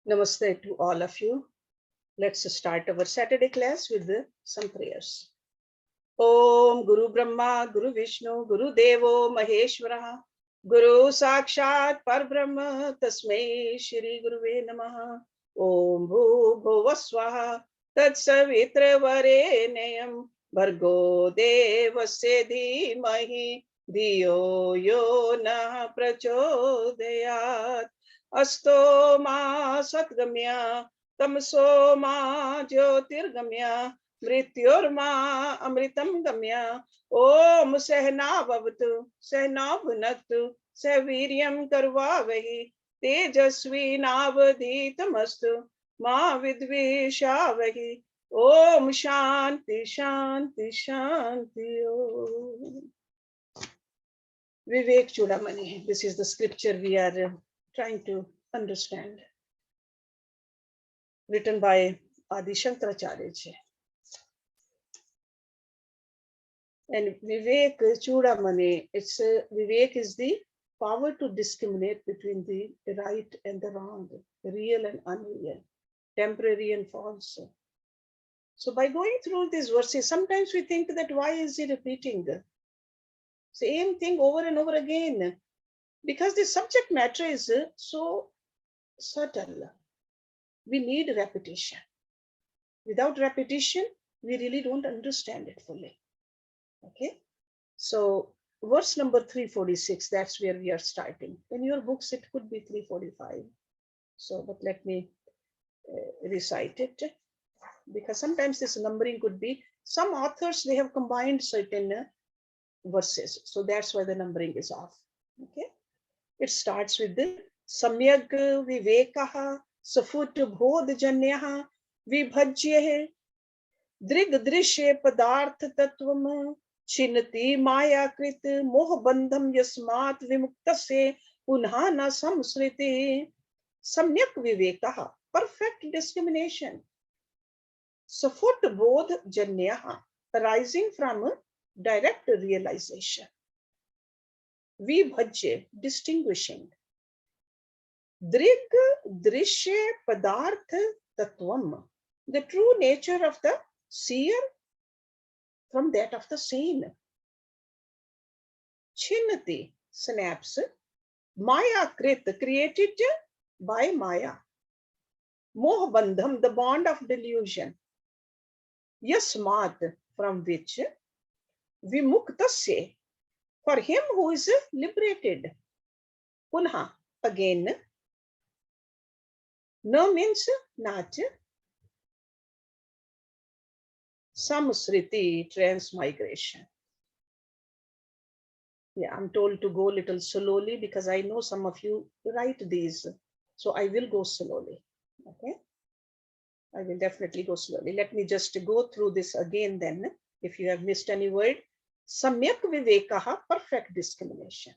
Namaste to all of you. Let's start our Saturday class with some prayers. Om Guru Brahma, Guru Vishnu, Guru Devo Maheshwara, Guru Sakshat Parbrahma, Tasmai Shri Guruve Namaha. Om Bhu Bhuva Swaha, Tat Savitra Varenayam, Bhargo Devasya Dhimahi, Dhiyo Yo Na Prachodayat. Asto Ma Satgamya, Tamso Ma Jyotirgamya, Mrityorma Amritam Gamya. Om Sehna Bhavatu, Sehna Bhunaktu, Seviryam Karvavahi, Tejasvi Navadhitamastu, Ma Vidvishavahi. Om Shanti Shanti Shanti Om. Vivekachudamani. This is the scripture we are trying to understand, written by Adi Shankaracharya ji. And Vivekachudamani, it's Vivek is the power to discriminate between the right and the wrong, real and unreal, temporary and false. So by going through these verses, sometimes we think that why is he repeating the same thing over and over again? Because the subject matter is so subtle. We need repetition. Without repetition, we really don't understand it fully. Okay, so verse number 346, that's where we are starting. In your books, it could be 345. So, but let me recite it, because sometimes this numbering could be, some authors, they have combined certain verses. So that's why the numbering is off. Okay, it starts with the Samyag Vivekaha Safut Bodh Janyaha Vibhajya Drig Drishe Padarth Tattvam Chinati Mayakrit Moh Bandham Yasmat Vimuktasya Punha Na Samsriti. Samyak Vivekaha, perfect discrimination. Safut Bodh Janyaha, arising from direct realization. Vibhajya, distinguishing. Drig Drishya Padarth Tattvam, the true nature of the seer from that of the seen. Chinati, snaps. Maya Krit, created by Maya. Moh Bandham, the bond of delusion. Yasmat, from which. Vimuktasya, for him who is liberated. Punha, again. No means not. Samsriti, transmigration. Yeah, I'm told to go a little slowly because I know some of you write these. So I will go slowly. Okay, I will definitely go slowly. Let me just go through this again then, if you have missed any word. Samyak Vivekaha, perfect discrimination.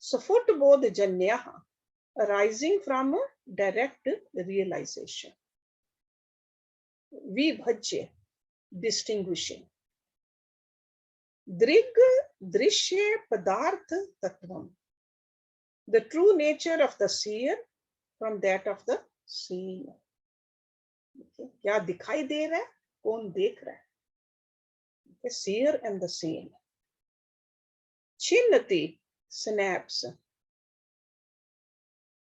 Safut Bodh Janyaha, arising from direct realization. Vibhajya, distinguishing. Drig Drishya Padarth Tattvam, the true nature of the seer from that of the seen. Okay. क्या दिखाई दे रहा है, कौन देख रहा है? Okay. Seer and the seen. Chinnati, snaps.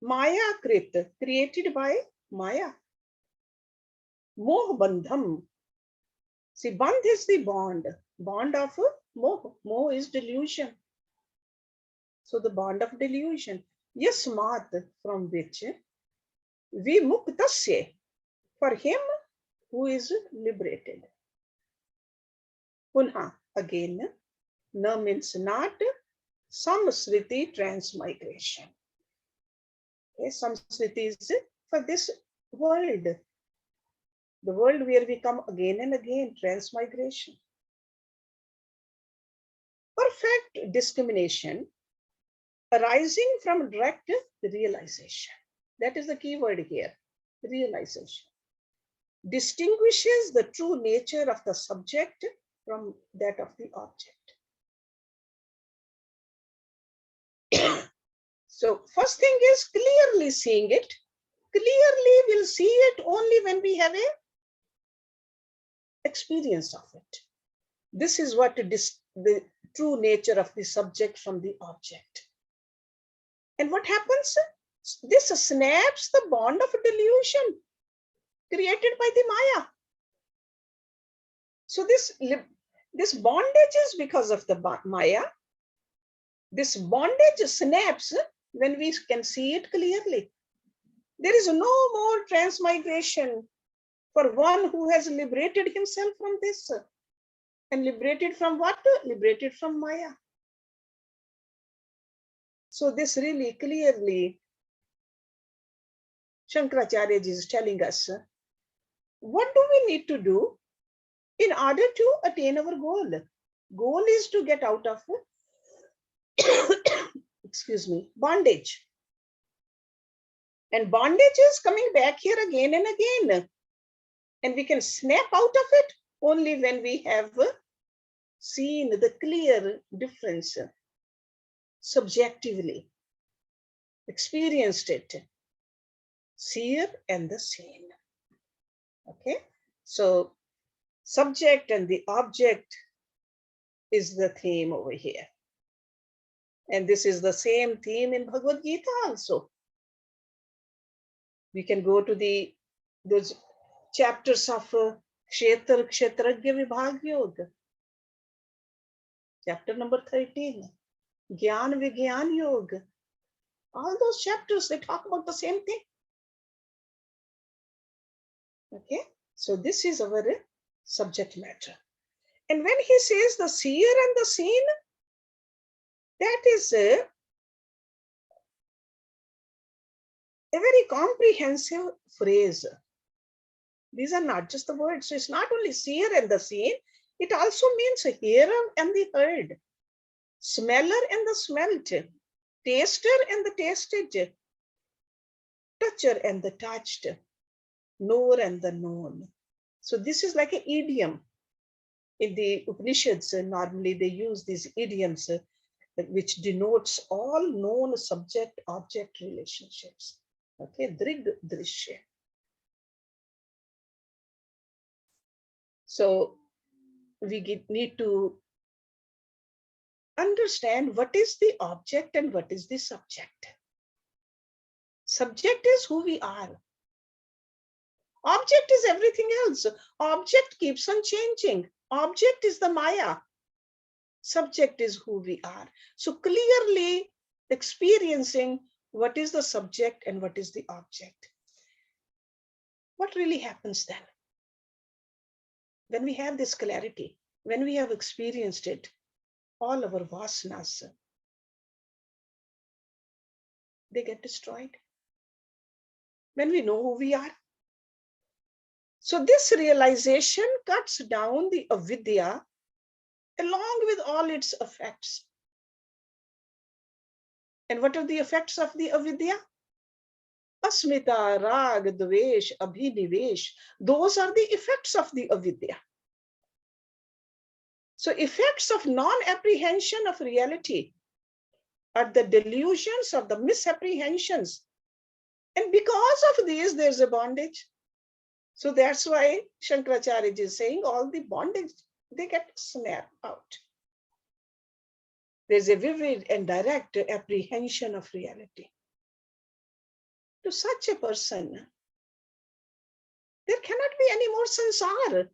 Maya Krit, created by Maya. Moh Bandham, see, bandh is the bond of moh. Moh is delusion. So the bond of delusion. Yasmat, from which. Vimuktasya, for him who is liberated. Punha, again. Na means not. Samsriti, transmigration. Okay, Samsriti is for this world. The world where we come again and again, transmigration. Perfect discrimination arising from direct realization. That is the key word here, realization. Distinguishes the true nature of the subject from that of the object. So first thing is clearly seeing it clearly we'll see it only when we have a experience of it. This is what the true nature of the subject from the object. And what happens? This snaps the bond of delusion created by the Maya. So this bondage is because of the Maya. This bondage snaps when we can see it clearly. There is no more transmigration for one who has liberated himself from this. And liberated from what? Liberated from Maya. So this really clearly, Shankaracharya is telling us, what do we need to do in order to attain our goal? Goal is to get out of, excuse me, bondage. And bondage is coming back here again and again. And we can snap out of it only when we have seen the clear difference subjectively, experienced it, seer and the seen. Okay, so subject and the object is the theme over here. And this is the same theme in Bhagavad Gita also. We can go to those chapters of Kshetrajya Vibhag Yoga. Chapter number 13, Gyan Vigyan Yoga. All those chapters, they talk about the same thing. Okay, so this is our subject matter. And when he says the seer and the seen, that is a very comprehensive phrase. These are not just the words. So it's not only seer and the seen, it also means hearer and the heard, smeller and the smelt, taster and the tasted, toucher and the touched, knower and the known. So this is like an idiom. In the Upanishads, normally they use these idioms which denotes all known subject-object relationships. Okay, drig, drishya. So we need to understand what is the object and what is the subject. Subject is who we are. Object is everything else. Object keeps on changing. Object is the Maya. Subject is who we are. So clearly experiencing what is the subject and what is the object. What really happens then? When we have this clarity, when we have experienced it, all our vasanas, they get destroyed. When we know who we are. So this realization cuts down the avidya along with all its effects. And what are the effects of the avidya? Asmita, rag, dvesh, abhinivesh. Those are the effects of the avidya. So effects of non-apprehension of reality are the delusions or the misapprehensions. And because of these, there's a bondage. So that's why Shankaracharya is saying all the bondage, they get snapped out. There's a vivid and direct apprehension of reality. To such a person, there cannot be any more sansar.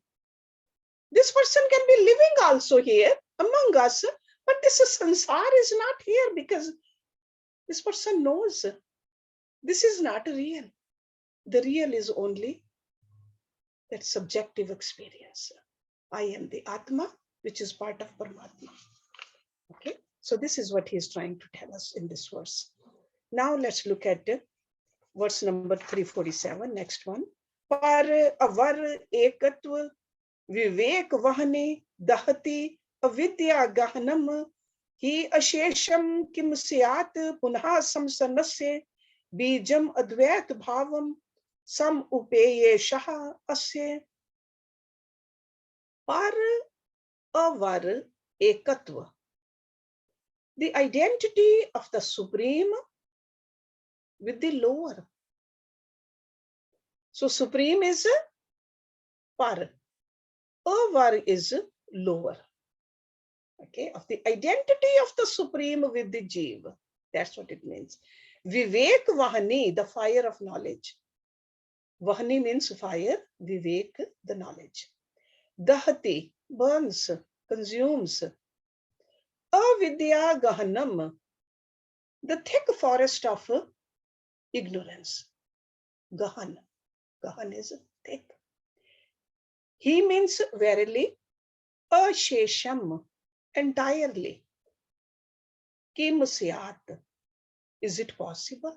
This person can be living also here among us, but this sansar is not here because this person knows this is not real. The real is only that subjective experience. I am the Atma, which is part of Paramatma. Okay, so this is what he is trying to tell us in this verse. Now let's look at verse number 347, next one. Par avar ekatva vivek vahane dahati avidya gahanam hi ashesham kim syat punha samsanasya bijam advait bhavam sam upeye shaha asya. Par avar ekatva, the identity of the supreme with the lower. So supreme is par. Var is lower. Okay, of the identity of the supreme with the jiva. That's what it means. Vivek Vahani, the fire of knowledge. Vahani means fire, Vivek, the knowledge. Dahati, burns, consumes. Avidya Gahanam, the thick forest of ignorance. Gahan. Gahan is thick. He means verily, ashesham, entirely. Kim syat, is it possible?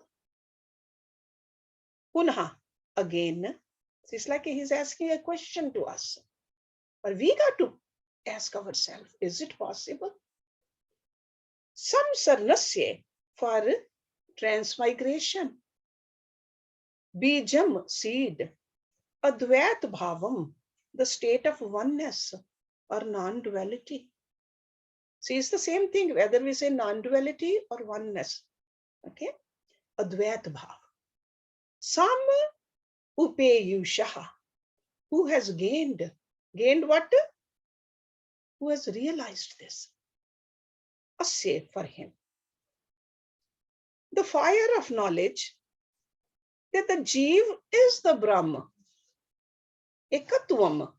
Punha, again. It's like he's asking a question to us. But we got to ask ourselves, is it possible? Samsarnasya, for transmigration. Bijam, seed. Advait bhavam, the state of oneness or non-duality. See, it's the same thing, whether we say non-duality or oneness. Okay? Advait bhav. Sam upeyushaha, who has gained. Gained what? Who has realized this. Asya, for him. The fire of knowledge that the Jeev is the Brahma. Ekatvam.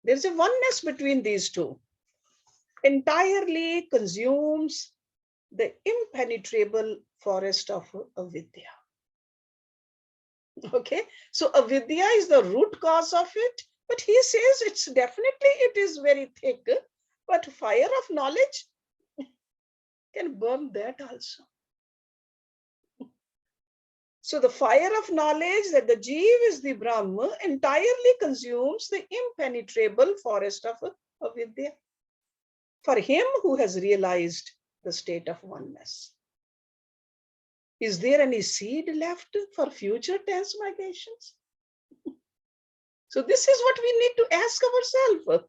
There's a oneness between these two. Entirely consumes the impenetrable forest of avidya. Okay, so avidya is the root cause of it, but he says it's definitely, it is very thick, but fire of knowledge can burn that also. So the fire of knowledge that the Jeev is the Brahma entirely consumes the impenetrable forest of avidya. For him who has realized the state of oneness. Is there any seed left for future transmigrations? So this is what we need to ask ourselves.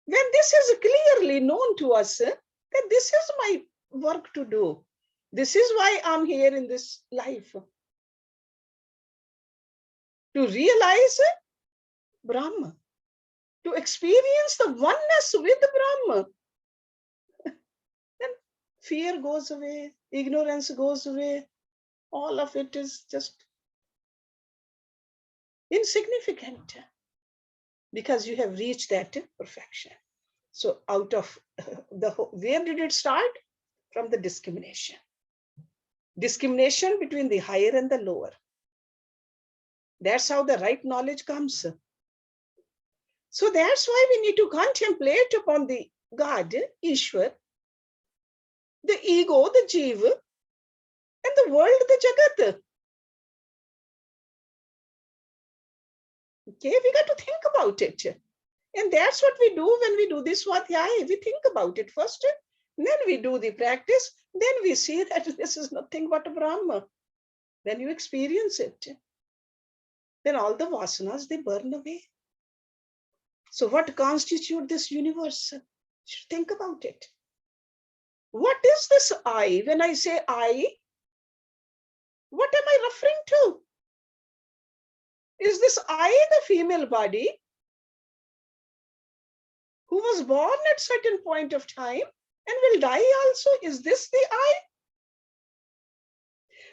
When this is clearly known to us, that this is my work to do. This is why I'm here in this life. To realize Brahma. To experience the oneness with Brahma. Then fear goes away, ignorance goes away. All of it is just insignificant because you have reached that perfection. So out of where did it start? From the discrimination. Discrimination between the higher and the lower. That's how the right knowledge comes. So that's why we need to contemplate upon the God, Ishwar, the ego, the Jiva, and the world, the Jagat. Okay, we got to think about it. And that's what we do when we do this Swadhyaya. We think about it first, then we do the practice, then we see that this is nothing but a Brahma. Then you experience it. Then all the vasanas, they burn away. So what constitutes this universe? You should think about it. What is this I? When I say I, what am I referring to? Is this I the female body who was born at certain point of time and will die also? Is this the I?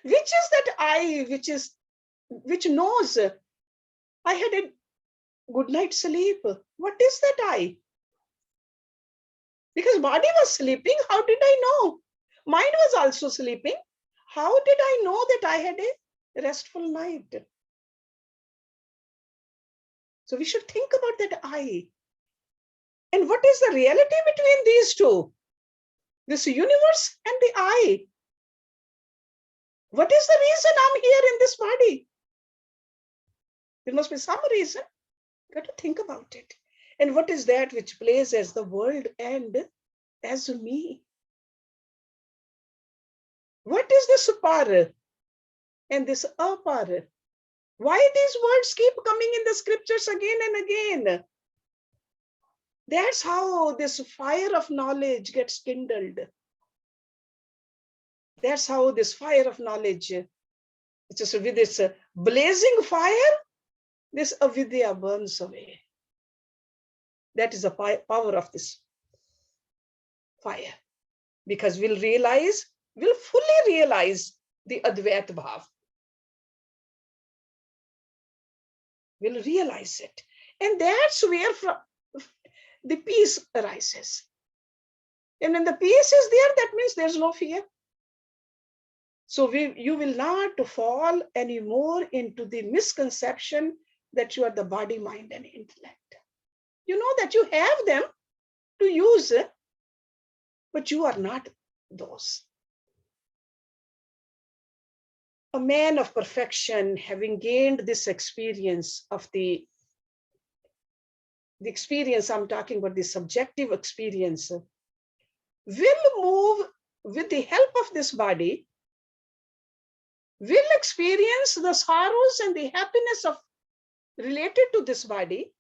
Which is that I which knows I had a good night's sleep? What is that I? Because body was sleeping, how did I know? Mind was also sleeping. How did I know that I had a restful night? So we should think about that I. And what is the reality between these two? This universe and the I. What is the reason I'm here in this body? There must be some reason. Got to think about it. And what is that which plays as the world and as me? What is this par and this apar? Why these words keep coming in the scriptures again and again? That's how this fire of knowledge gets kindled. That's how this fire of knowledge, just with this blazing fire, this avidya burns away. That is the power of this fire. Because we'll fully realize the Advait Bhav. We'll realize it. And that's where the peace arises. And when the peace is there, that means there's no fear. So you will not fall anymore into the misconception that you are the body, mind, and intellect. You know that you have them to use, but you are not those. A man of perfection, having gained this experience of the experience I'm talking about, the subjective experience, will move with the help of this body, will experience the sorrows and the happiness of related to this body,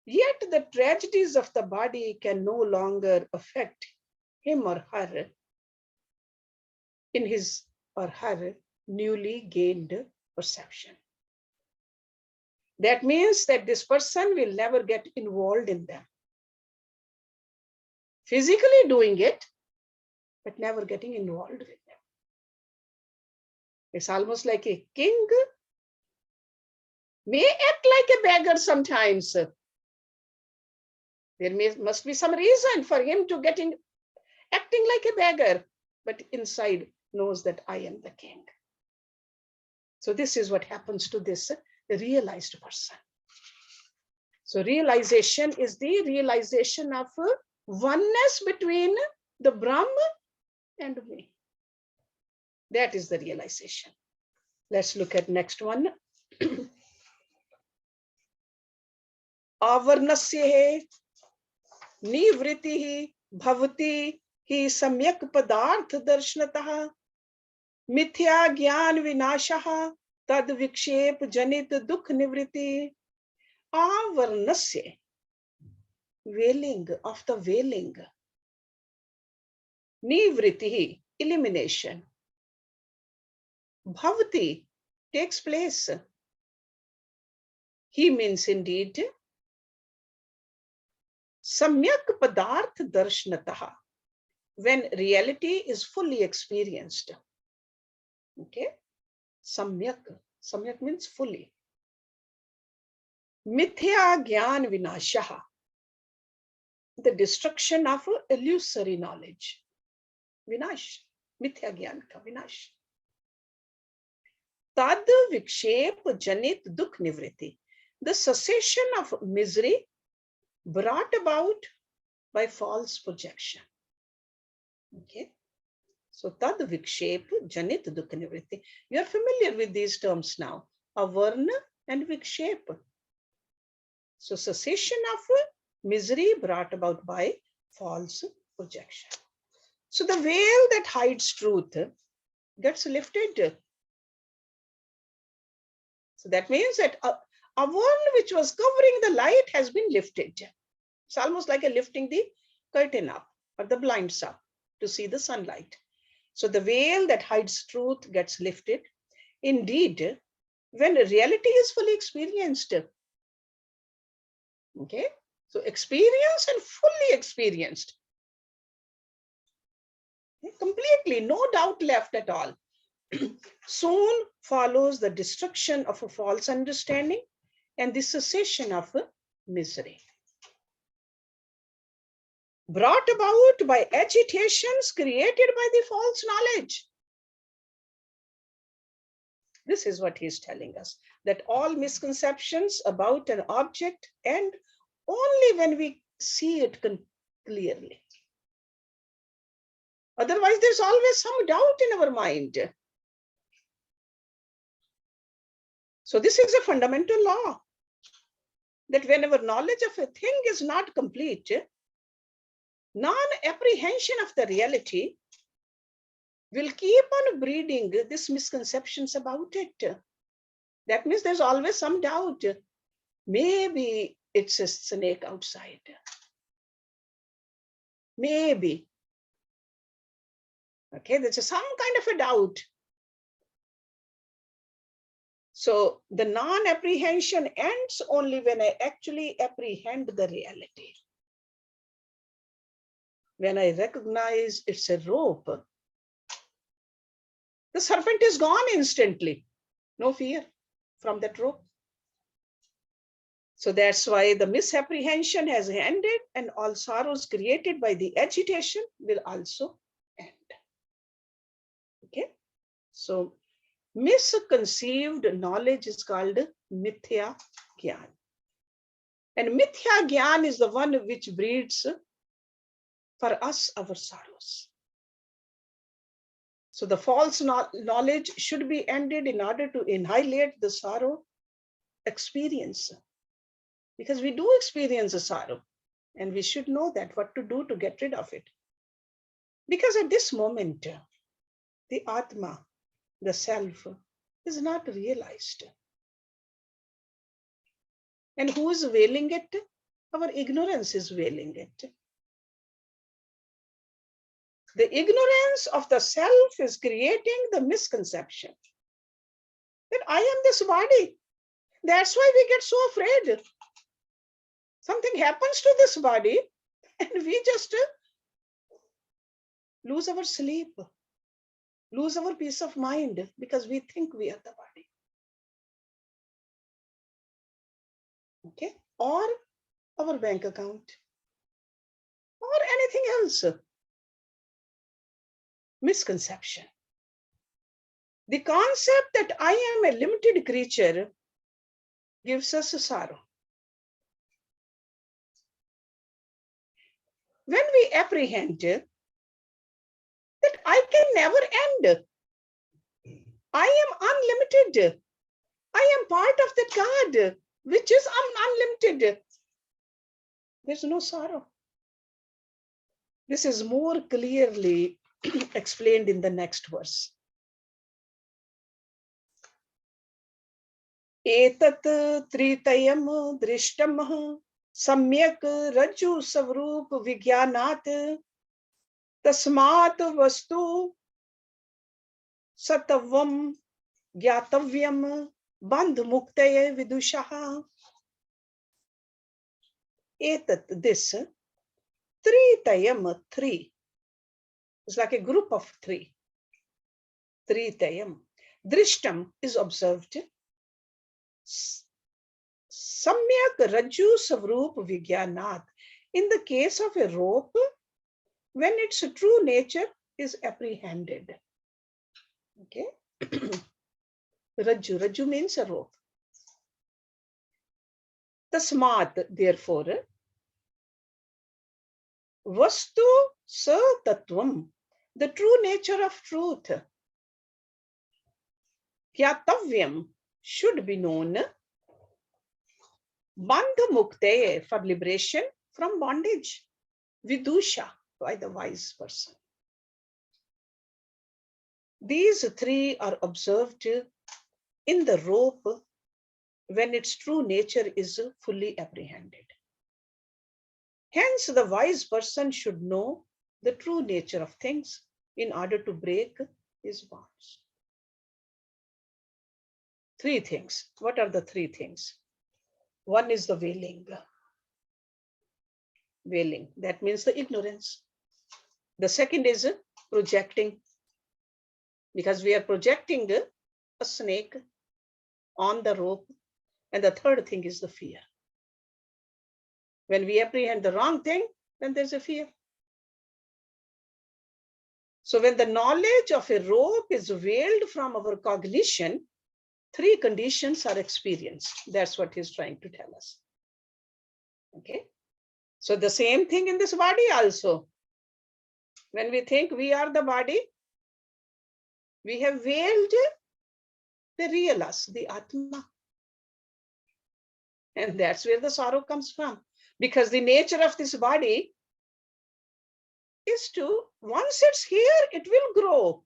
yet the tragedies of the body can no longer affect him or her in his or her newly gained perception. That means that this person will never get involved in them. Physically doing it, but never getting involved with them. It's almost like a king may act like a beggar sometimes. There must be some reason for him to acting like a beggar, but inside knows that I am the king. So this is what happens to this realized person. So realization is the realization of oneness between the Brahman and me. That is the realization. Let's look at next one. Avarnasya nivritti bhavati hi samyak padarth darshnatah mithya gyan vinashah tad vikshep janit dukh nivritti. Avarnasya, veiling of the veiling. Nivritti, elimination. Bhavati, takes place. He means indeed samyak padarth darshnatah, when reality is fully experienced. Okay, samyak means fully. Mithya gyan vinashah, the destruction of illusory knowledge. Vinash, mithya gyan ka vinash. Tad vikshep janit dukh nivritti, the cessation of misery brought about by false projection. Okay, so tad vikshep janit dukh nivritti. You are familiar with these terms now, avarna and vikshep. So cessation of misery brought about by false projection. So the veil that hides truth gets lifted. So that means that a one which was covering the light has been lifted. It's almost like a lifting the curtain up or the blinds up to see the sunlight. So the veil that hides truth gets lifted. Indeed, when reality is fully experienced. Okay, so experience and fully experienced. Completely, no doubt left at all. Soon follows the destruction of a false understanding and the cessation of misery. Brought about by agitations created by the false knowledge. This is what he is telling us, that all misconceptions about an object end only when we see it clearly. Otherwise, there's always some doubt in our mind. So this is a fundamental law, that whenever knowledge of a thing is not complete, non-apprehension of the reality will keep on breeding these misconceptions about it. That means there's always some doubt. Maybe it's a snake outside. Maybe. Okay, there's some kind of a doubt. So the non-apprehension ends only when I actually apprehend the reality. When I recognize it's a rope, the serpent is gone instantly. No fear from that rope. So that's why the misapprehension has ended, and all sorrows created by the agitation will also end. Okay. So misconceived knowledge is called mithya gyan. And mithya gyan is the one which breeds for us our sorrows. So the false knowledge should be ended in order to annihilate the sorrow experience. Because we do experience a sorrow, and we should know that what to do to get rid of it. Because at this moment, the Atma, the self, is not realized. And who is veiling it? Our ignorance is veiling it. The ignorance of the self is creating the misconception that I am this body. That's why we get so afraid. Something happens to this body and we just lose our sleep, lose our peace of mind because we think we are the body. Okay? Or our bank account or anything else. Misconception. The concept that I am a limited creature gives us a sorrow. When we apprehend that I can never end, I am unlimited, I am part of that God, which is unlimited, there's no sorrow. This is more clearly explained in the next verse. Etat tritayam drishtam samyak rajju savrup vigyanat tasmat vastu satavam gyatavyam bandh muktaya vidushaha. Etat, this, tritayam, three. It's like a group of three. Tritayam. Drishtam is observed. Samyak rajju savrup vigyanat. In the case of a rope, when its true nature is apprehended. Okay. Rajju. Rajju means a rope. Tasmat, therefore, vastu sa tattvam, the true nature of truth, gyatavyam, should be known, bandha mukte, for liberation from bondage, vidusha, by the wise person. These three are observed in the rope when its true nature is fully apprehended. Hence, the wise person should know the true nature of things in order to break his bonds. Three things. What are the three things? One is the veiling. Veiling, that means the ignorance. The second is projecting, because we are projecting a snake on the rope. And the third thing is the fear. When we apprehend the wrong thing, then there's a fear. So when the knowledge of a rope is veiled from our cognition, three conditions are experienced. That's what he's trying to tell us. Okay. So the same thing in this body also. When we think we are the body, we have veiled the real us, the Atma. And that's where the sorrow comes from. Because the nature of this body is to, once it's here, it will grow.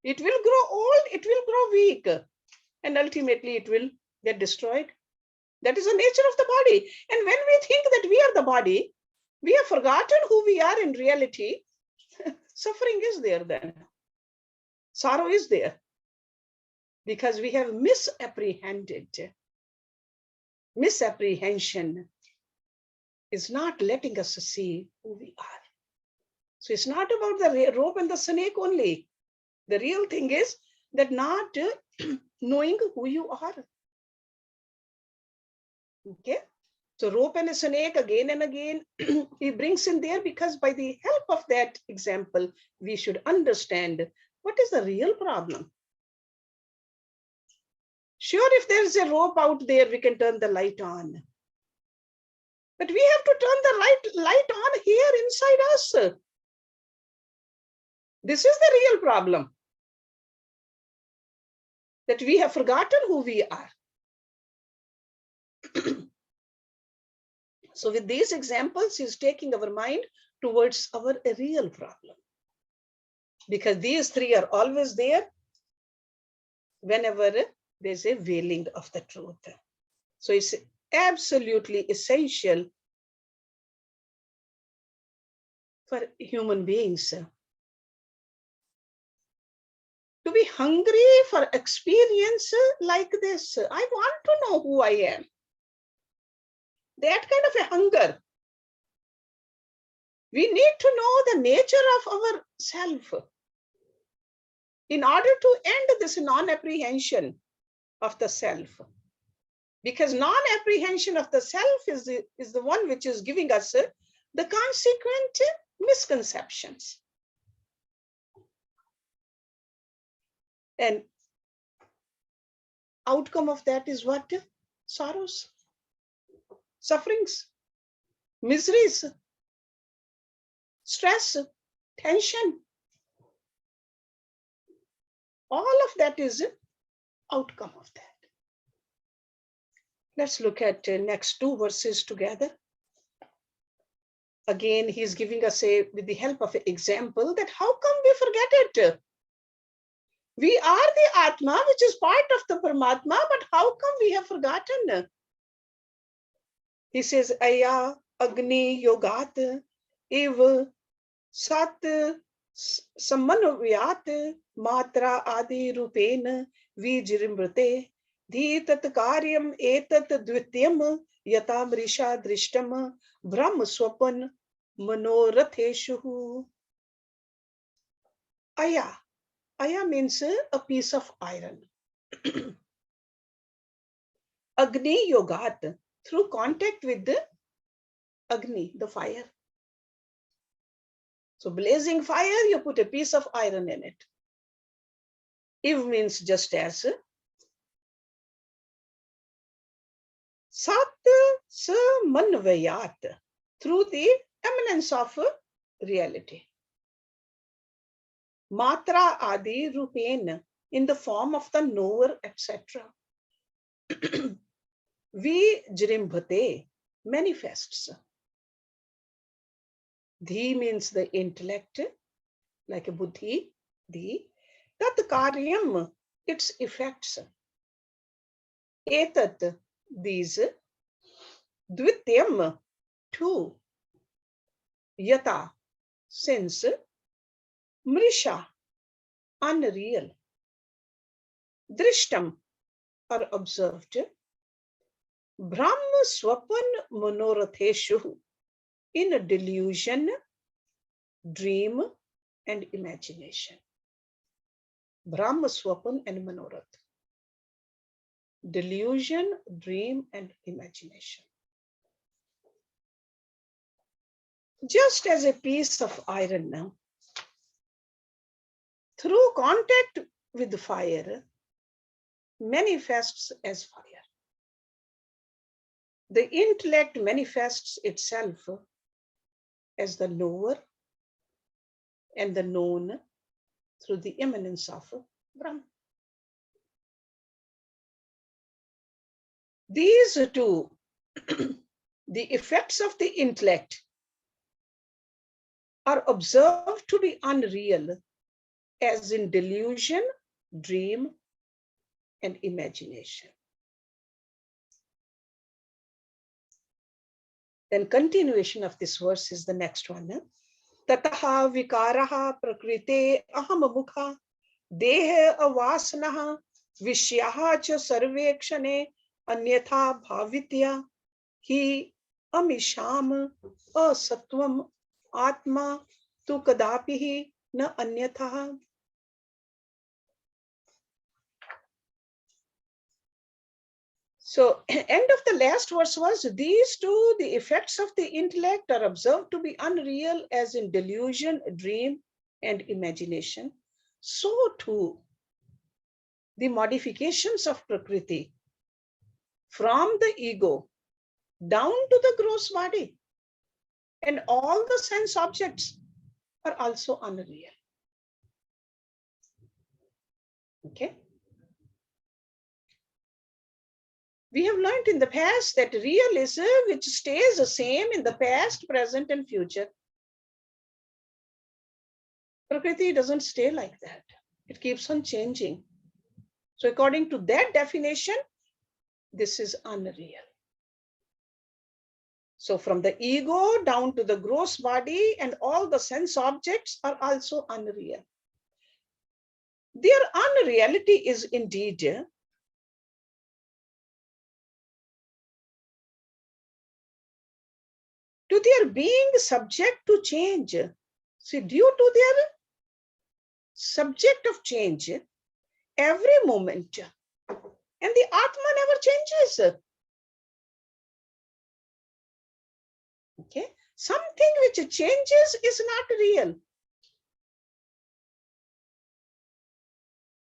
It will grow old, it will grow weak. And ultimately it will get destroyed. That is the nature of the body. And when we think that we are the body, we have forgotten who we are in reality. Suffering is there then. Sorrow is there. because we have misapprehended. Misapprehension is not letting us see who we are. So it's not about the rope and the snake only. The real thing is that not knowing who you are. Okay. So rope and a snake again and again, he brings in there because by the help of that example, we should understand what is the real problem. Sure, if there's a rope out there, we can turn the light on. But we have to turn the light on here inside us. This is the real problem. That we have forgotten who we are. So with these examples, he's taking our mind towards our real problem. Because these three are always there whenever there's a veiling of the truth. So it's absolutely essential for human beings to be hungry for experience like this. I want to know who I am. That kind of a hunger. We need to know the nature of our self in order to end this non-apprehension of the self. Because non-apprehension of the self is the one which is giving us the consequent misconceptions. And outcome of that is what? Sorrows, sufferings, miseries, stress, tension. All of that is outcome of that. Let's look at next two verses together. Again, he's giving us with the help of an example that how come we forget it? We are the Atma, which is part of the Paramatma, but how come we have forgotten? He says, Aya Agni Yogat Ev Sat Samanvyat Matra Adi Rupen Vijrimbrate Dhitat Karyam Etat Dvityam Yatam Risha Drishtam Brahm Swapan Manoratheshu. Aya. Aya means a piece of iron. Agni Yogat, through contact with the Agni, the fire. So blazing fire, you put a piece of iron in it. Iv means just as. Sat Samanvayat, through the eminence of reality. Matra Adi Rupen, in the form of the knower, etc. Vijrimbhate, manifests. Dhi means the intellect, like a buddhi, dhi. Tat karyam, its effects. Etat, these. Dvityam, two. Yata, since. Mrisha, unreal. Drishtam, or observed. Brahma Swapan Manoratheshu, in a delusion, dream, and imagination. Brahma Swapan and Manorath. Delusion, dream, and imagination. Just as a piece of iron now, through contact with the fire, manifests as fire. The intellect manifests itself as the knower and the known through the immanence of Brahman. These two, the effects of the intellect, are observed to be unreal, as in delusion, dream, and imagination. Then continuation of this verse is the next one. Tataha vikaraha prakrite ahamamukha dehe avasanaha Vishyaha cha sarvekshane anyatha bhavitya hi amisham asatvam atma tu kadapi na anyatha. So, end of the last verse was, these two, the effects of the intellect, are observed to be unreal as in delusion, dream, and imagination. So too, the modifications of Prakriti from the ego down to the gross body and all the sense objects are also unreal. Okay. We have learned in the past that real is which stays the same in the past, present, and future. Prakriti doesn't stay like that. It keeps on changing. So according to that definition, this is unreal. So from the ego down to the gross body and all the sense objects are also unreal. Their unreality is indeed to their being subject to change. See, due to their subject of change, every moment, and the Atma never changes. Okay, something which changes is not real.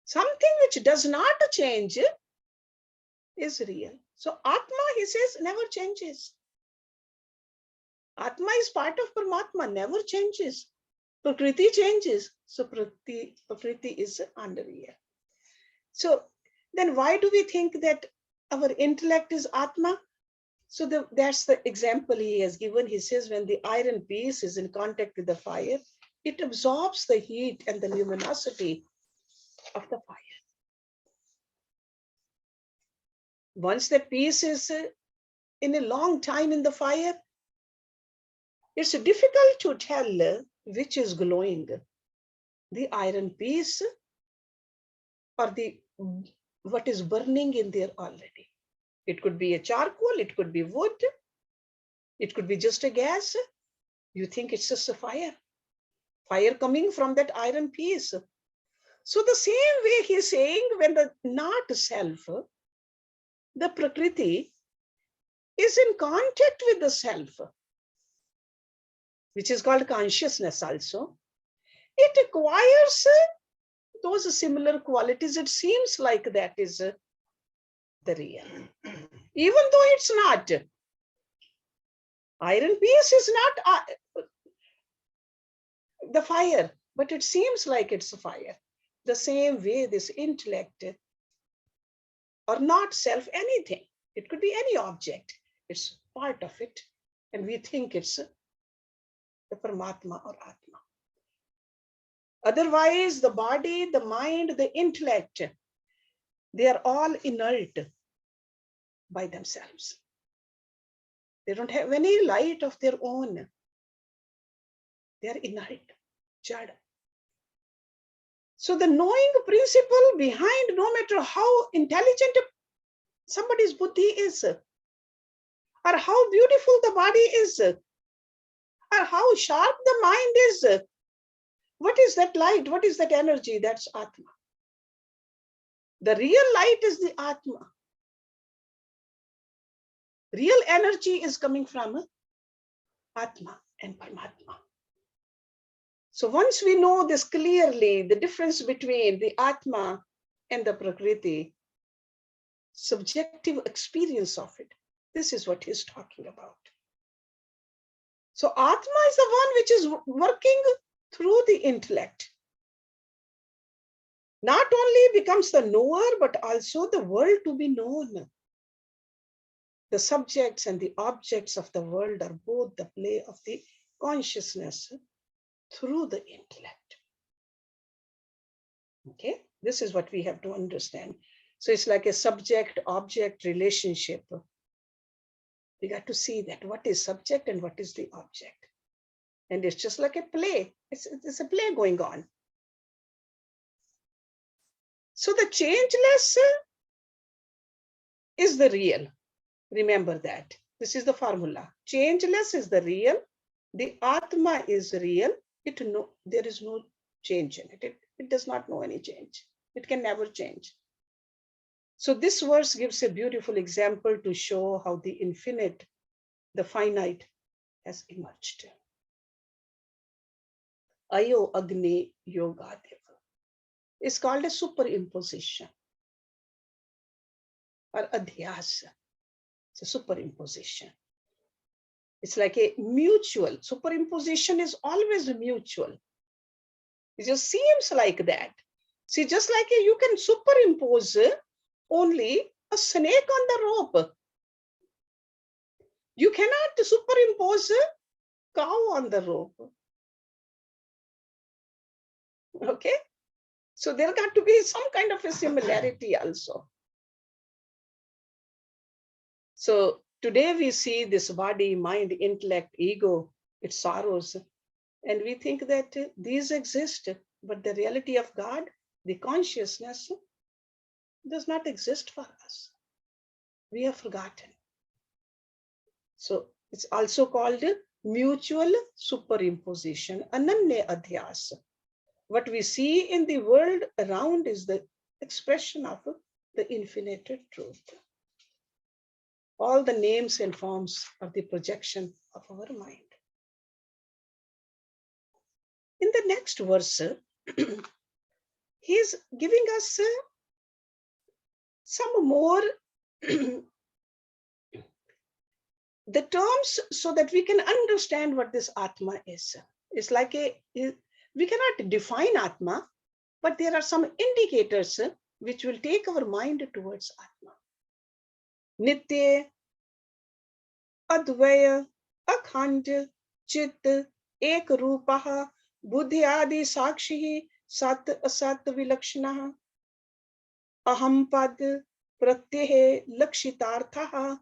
Something which does not change is real. So Atma, he says, never changes. Atma is part of Paramatma, never changes. Prakriti changes. So Prakriti is unreal. So then why do we think that our intellect is Atma? So that's the example he has given. He says when the iron piece is in contact with the fire, it absorbs the heat and the luminosity of the fire. Once the piece is in a long time in the fire, it's difficult to tell which is glowing, the iron piece or the what is burning in there already. It could be a charcoal, it could be wood, it could be just a gas. You think it's just a fire coming from that iron piece. So the same way he's saying, when the not self, the Prakriti, is in contact with the self, which is called consciousness also, it acquires those similar qualities. It seems like that is the real, even though it's not. Iron piece is not the fire, but it seems like it's a fire. The same way this intellect, or not self, anything, it could be any object, it's part of it, and we think it's the Paramatma or Atma. Otherwise, the body, the mind, the intellect, they are all inert by themselves. They don't have any light of their own. They are inert, jada. So the knowing principle behind, no matter how intelligent somebody's buddhi is, or how beautiful the body is, or how sharp the mind is, what is that light? What is that energy? That's Atma. The real light is the Atma. Real energy is coming from Atma and Paramatma. So once we know this clearly, the difference between the Atma and the Prakriti, subjective experience of it, this is what he's talking about. So Atma is the one which is working through the intellect. Not only becomes the knower, but also the world to be known. The subjects and the objects of the world are both the play of the consciousness through the intellect. Okay, this is what we have to understand. So it's like a subject-object relationship. We got to see that what is subject and what is the object. And it's just like a play. It's a play going on. So the changeless is the real. Remember that. This is the formula. Changeless is the real. The Atma is real. There is no change in it. It does not know any change. It can never change. So this verse gives a beautiful example to show how the infinite, the finite, has emerged. Ayo Agni Yoga Deva is called a superimposition or adhyas. It's a superimposition. It's like a mutual. Superimposition is always mutual. It just seems like that. See, just like you can superimpose only a snake on the rope. You cannot superimpose a cow on the rope. Okay? So there got to be some kind of a similarity also. So today we see this body, mind, intellect, ego, its sorrows, and we think that these exist, but the reality of God, the consciousness, does not exist for us. We have forgotten. So it's also called mutual superimposition, ananya adhyas. What we see in the world around is the expression of the infinite truth. All the names and forms are the projection of our mind. In the next verse, he's giving us some more the terms so that we can understand what this Atma is. It's like we cannot define Atma, but there are some indicators which will take our mind towards Atma. Nitya, Advaya, Akhand, Chit, Ek Rupaha, Buddhi Adi Sakshi, Sat Asat Vilakshanaha, Aham Pad, Pratyeh Lakshitarthaha,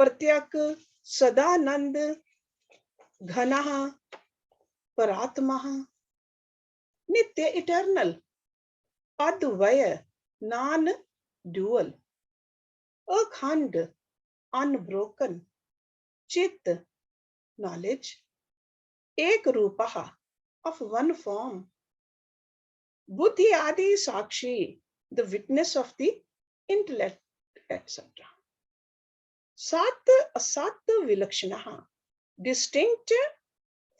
Pratyak Sadanand, Ghanaha, Paratmaha, Nitya eternal, Advaya non-dual, Akhand unbroken, Chit knowledge, Ek Rupaha of one form, Buddhi Adi Sakshi the witness of the intellect, etc. Sat Asat Vilakshanaha distinct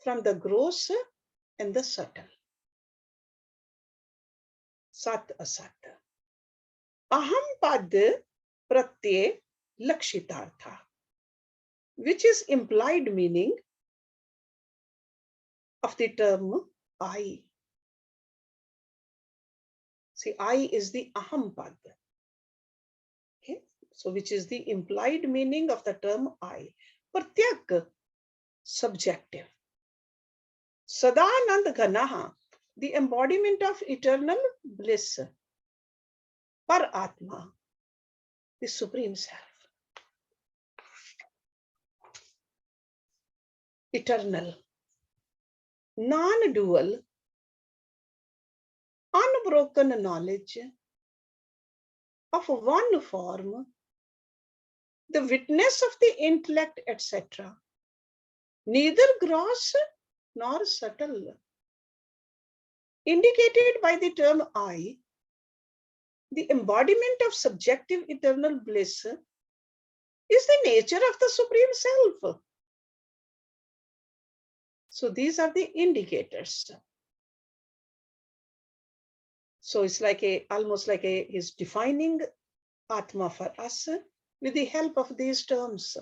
from the gross and the subtle. Sat Asat. Aham Pad Pratyeh Lakshitartha, which is implied meaning of the term I. See, I is the Aham Pad. Okay, so which is the implied meaning of the term I. Pratyak, subjective. Sadanand Ghanaha, the embodiment of eternal bliss. Paratma, the Supreme Self. Eternal, non-dual, unbroken knowledge of one form, the witness of the intellect, etc. Neither gross nor subtle. Indicated by the term I, the embodiment of subjective eternal bliss is the nature of the Supreme Self. So these are the indicators. So it's like almost like he's defining Atma for us with the help of these terms.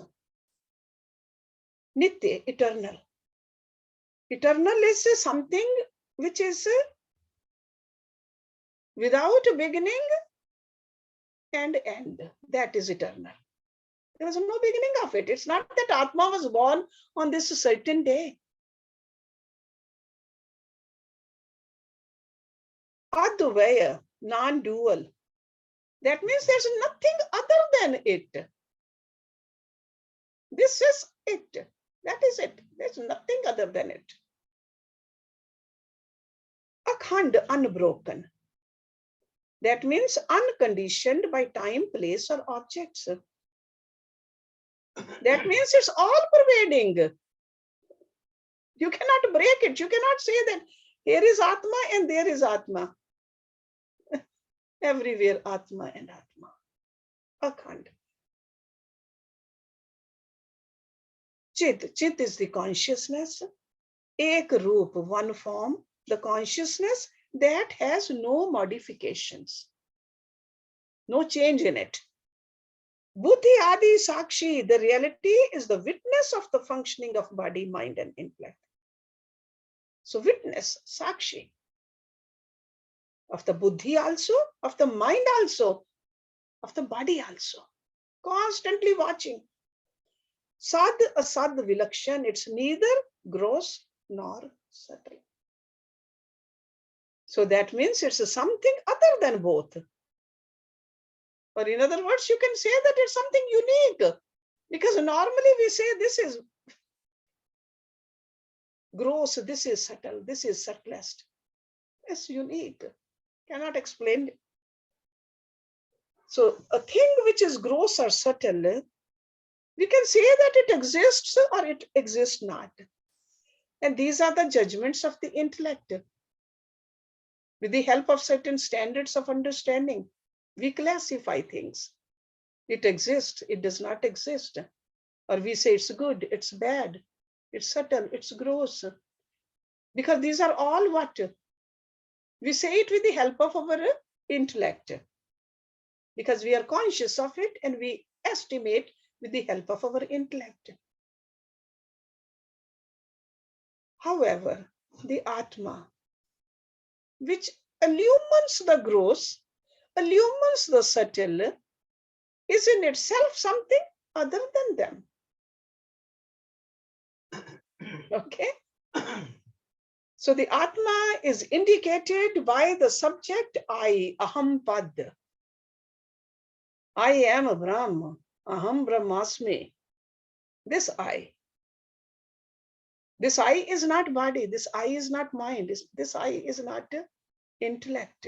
Nitya, eternal. Eternal is something which is without beginning and end. That is eternal. There was no beginning of it. It's not that Atma was born on this certain day. Advaya, non-dual. That means there's nothing other than it. This is it. That is it. There's nothing other than it. Akhand, unbroken. That means unconditioned by time, place, or objects. That means it's all pervading. You cannot break it. You cannot say that here is Atma and there is Atma. Everywhere Atma and Atma. Akhand. Chit. Chit is the consciousness. Ek Roop, one form, the consciousness that has no modifications, no change in it. Buddhi Adi Sakshi, the reality is the witness of the functioning of body, mind, and intellect. So witness, Sakshi, of the Buddhi also, of the mind also, of the body also. Constantly watching. Sad Asad Vilakshan, it's neither gross nor subtle. So that means it's something other than both. Or in other words, you can say that it's something unique. Because normally we say this is gross, this is subtle, this is subtlest. It's unique. Cannot explain it. So a thing which is gross or subtle, we can say that it exists or it exists not. And these are the judgments of the intellect. With the help of certain standards of understanding, we classify things. It exists, it does not exist. Or we say it's good, it's bad, it's subtle, it's gross. Because these are all what? We say it with the help of our intellect. Because we are conscious of it and we estimate with the help of our intellect. However, the Atma, which illumines the gross, illumines the subtle, is in itself something other than them. Okay? So the Atma is indicated by the subject I, Aham Pad. I am a Brahma, Aham Brahmasmi. This I. This I is not body, this I is not mind, this I is not intellect.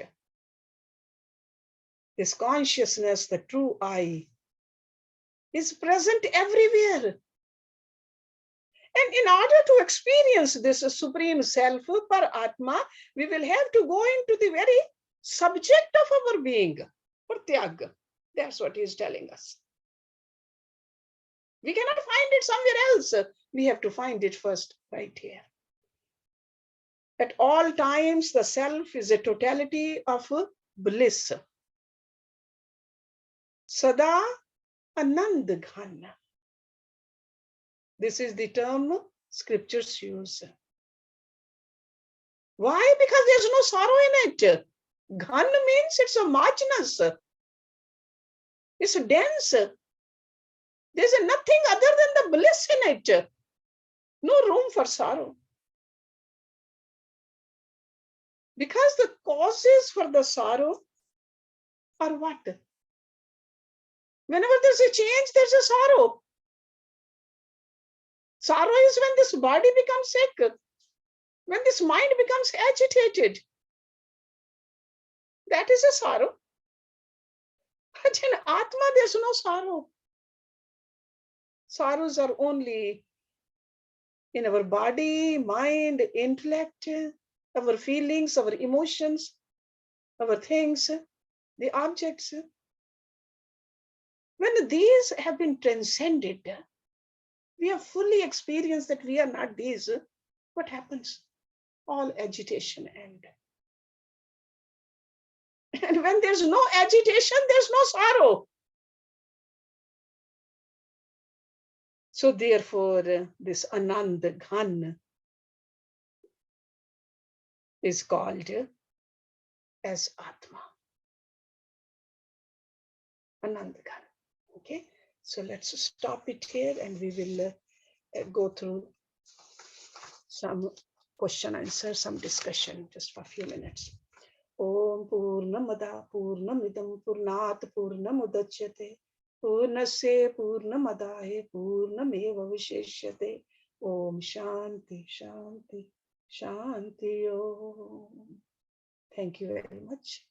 This consciousness, the true I, is present everywhere. And in order to experience this supreme self, par Atma, we will have to go into the very subject of our being, Pratyag. That's what he is telling us. We cannot find it somewhere else. We have to find it first right here. At all times, the self is a totality of bliss. Sada Anand Ghan. This is the term scriptures use. Why? Because there's no sorrow in it. Ghan means it's a marginous. It's dense. There's nothing other than the bliss in it. No room for sorrow. Because the causes for the sorrow are what? Whenever there's a change, there's a sorrow. Sorrow is when this body becomes sick, when this mind becomes agitated. That is a sorrow. But in Atma, there's no sorrow. Sorrows are only in our body, mind, intellect, our feelings, our emotions, our things, the objects. When these have been transcended, we have fully experienced that we are not these. What happens? All agitation ends. And when there's no agitation, there's no sorrow. So therefore, this Anand Ghan is called as Atma. Anand Ghan. Okay, so let's stop it here and we will go through some question answer, some discussion just for a few minutes. Om Purnamada Purnamidam Purnat Purnamudachyate Purnasya Purnamadaye Purnameva Visheshyate. Om Shanti Shanti Shanti Om. Thank you very much.